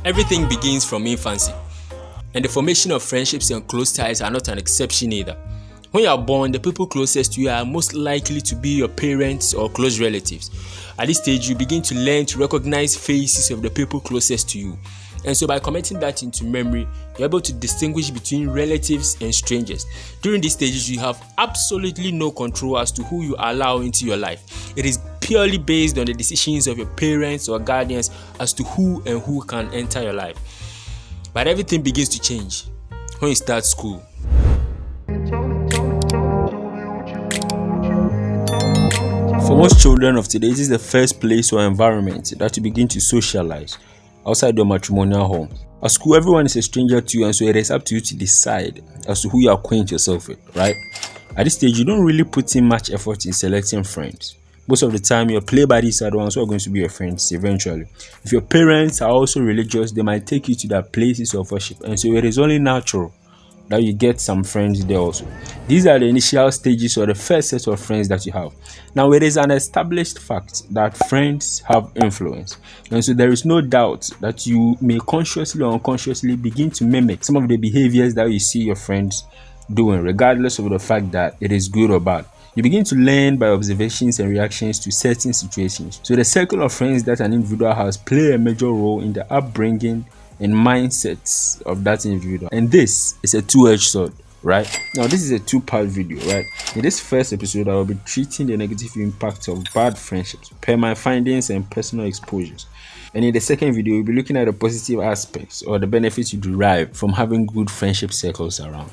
Everything begins from infancy, and the formation of friendships and close ties are not an exception either. When you are born, the people closest to you are most likely to be your parents or close relatives. At this stage, you begin to learn to recognize faces of the people closest to you. And so by committing that into memory, you're able to distinguish between relatives and strangers. During these stages, you have absolutely no control as to who you allow into your life. It is purely based on the decisions of your parents or guardians as to who and who can enter your life. But everything begins to change when you start school. For most children of today, this is the first place or environment that you begin to socialize outside your matrimonial home. At school, everyone is a stranger to you, and so it is up to you to decide as to who you acquaint yourself with, right? At this stage, you don't really put in much effort in selecting friends. Most of the time, your play buddies are the ones who are going to be your friends eventually. If your parents are also religious, they might take you to their places of worship, and so it is only natural that you get some friends there also. These are the initial stages or the first set of friends that you have. Now, it is an established fact that friends have influence, and so there is no doubt that you may consciously or unconsciously begin to mimic some of the behaviors that you see your friends doing, regardless of the fact that it is good or bad. You begin to learn by observations and reactions to certain situations. So the circle of friends that an individual has play a major role in the upbringing and mindsets of that individual. And this is a two-edged sword, right? Now, this is a two-part video, right? In this first episode, I will be treating the negative impact of bad friendships per my findings and personal exposures. And in the second video, we'll be looking at the positive aspects or the benefits you derive from having good friendship circles around.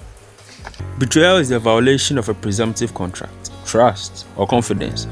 Betrayal is a violation of a presumptive contract, trust, or confidence,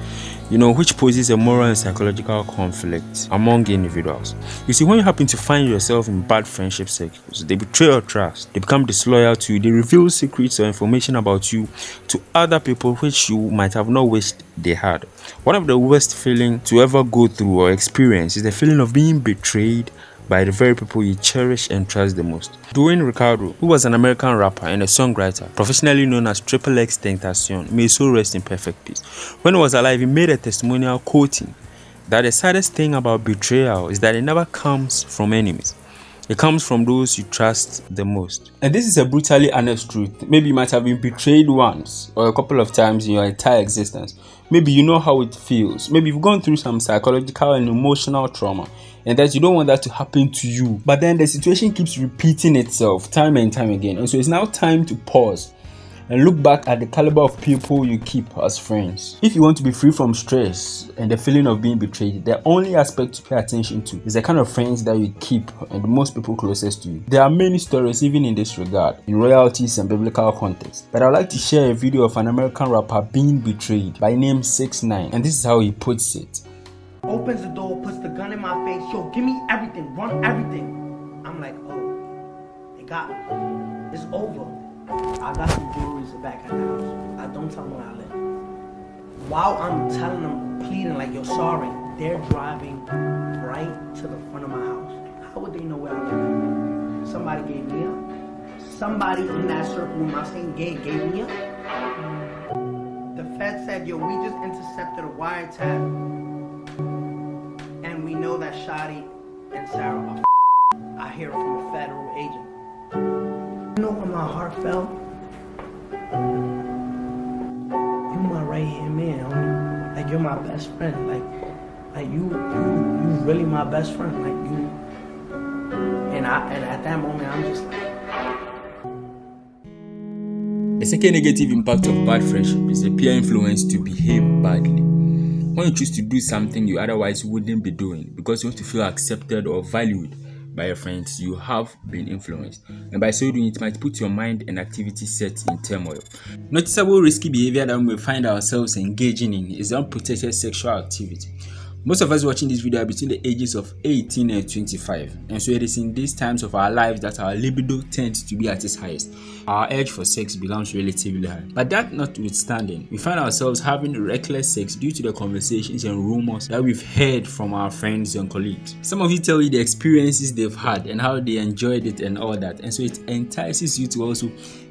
which poses a moral and psychological conflict among individuals. You see, when you happen to find yourself in bad friendship circles, they betray your trust, they become disloyal to you, they reveal secrets or information about you to other people which you might have not wished they had. One of the worst feelings to ever go through or experience is the feeling of being betrayed by the very people you cherish and trust the most. Dwayne Ricardo, who was an American rapper and a songwriter, professionally known as Triple X Tentacion, may so rest in perfect peace. When he was alive, he made a testimonial quoting that the saddest thing about betrayal is that it never comes from enemies. It comes from those you trust the most. And this is a brutally honest truth. Maybe you might have been betrayed once or a couple of times in your entire existence. Maybe you know how it feels. Maybe you've gone through some psychological and emotional trauma, and that you don't want that to happen to you. But then the situation keeps repeating itself time and time again. And so it's now time to pause and look back at the caliber of people you keep as friends. If you want to be free from stress and the feeling of being betrayed, the only aspect to pay attention to is the kind of friends that you keep and most people closest to you. There are many stories even in this regard, in royalties and biblical context. But I'd like to share a video of an American rapper being betrayed by name 6ix9ine, and this is how he puts it. Opens the door, puts the gun in my face, yo, give me everything, run everything. I'm like, oh, they got me. It's over. I got some jewelry back at the house. I don't tell them where I live. While I'm telling them, pleading like, yo, sorry, they're driving right to the front of my house. How would they know where I live? Somebody gave me up. Somebody in that circle with my same gate gave me up. The Fed said, yo, we just intercepted a wiretap, and we know that Shadi and Sarah are I hear it from a federal agent. You know when my heart fell? You my right hand man, homie. Like you're my best friend. Like you really my best friend. Like you. And at that moment I'm just like. The second negative impact of bad friendship is the peer influence to behave badly. When you choose to do something you otherwise wouldn't be doing because you want to feel accepted or valued by your friends, you have been influenced, and by so doing it might put your mind and activity set in turmoil. Noticeable risky behavior that we may find ourselves engaging in is unprotected sexual activity. Most of us watching this video are between the ages of 18 and 25, and so it is in these times of our lives that our libido tends to be at its highest. Our urge for sex becomes relatively high. But that notwithstanding, we find ourselves having reckless sex due to the conversations and rumors that we've heard from our friends and colleagues. Some of you tell you the experiences they've had and how they enjoyed it and all that, and so it entices you to also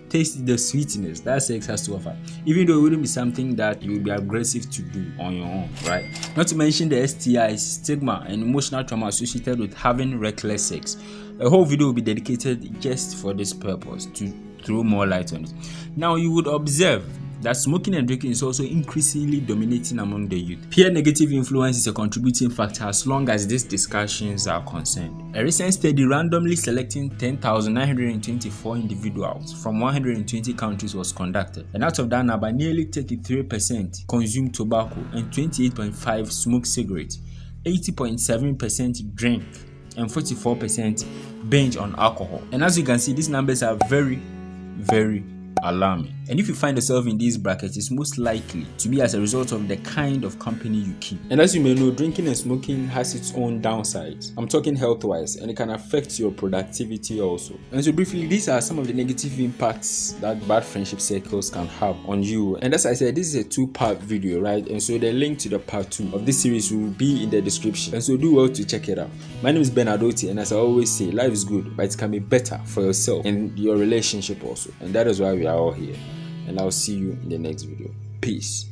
taste the sweetness that sex has to offer, even though it wouldn't be something that you will be aggressive to do on your own, right? Not to mention the STIs, stigma, and emotional trauma associated with having reckless sex. A whole video will be dedicated just for this purpose, to throw more light on it. Now, you would observe that smoking and drinking is also increasingly dominating among the youth. Peer negative influence is a contributing factor as long as these discussions are concerned. A recent study randomly selecting 10,924 individuals from 120 countries was conducted, and out of that number, nearly 33% consume tobacco and 28.5% smoke cigarettes, 80.7% drink, and 44% binge on alcohol. And as you can see, these numbers are very, very alarming. And if you find yourself in these brackets, it's most likely to be as a result of the kind of company you keep. And as you may know, drinking and smoking has its own downsides. I'm talking health-wise, and it can affect your productivity also. And so briefly, these are some of the negative impacts that bad friendship circles can have on you. And as I said, this is a 2-part video, right? And so the link to the part 2 of this series will be in the description. And so do well to check it out. My name is Ben Adoti, and as I always say, life is good, but it can be better for yourself and your relationship also. And that is why we are all here. And I'll see you in the next video. Peace.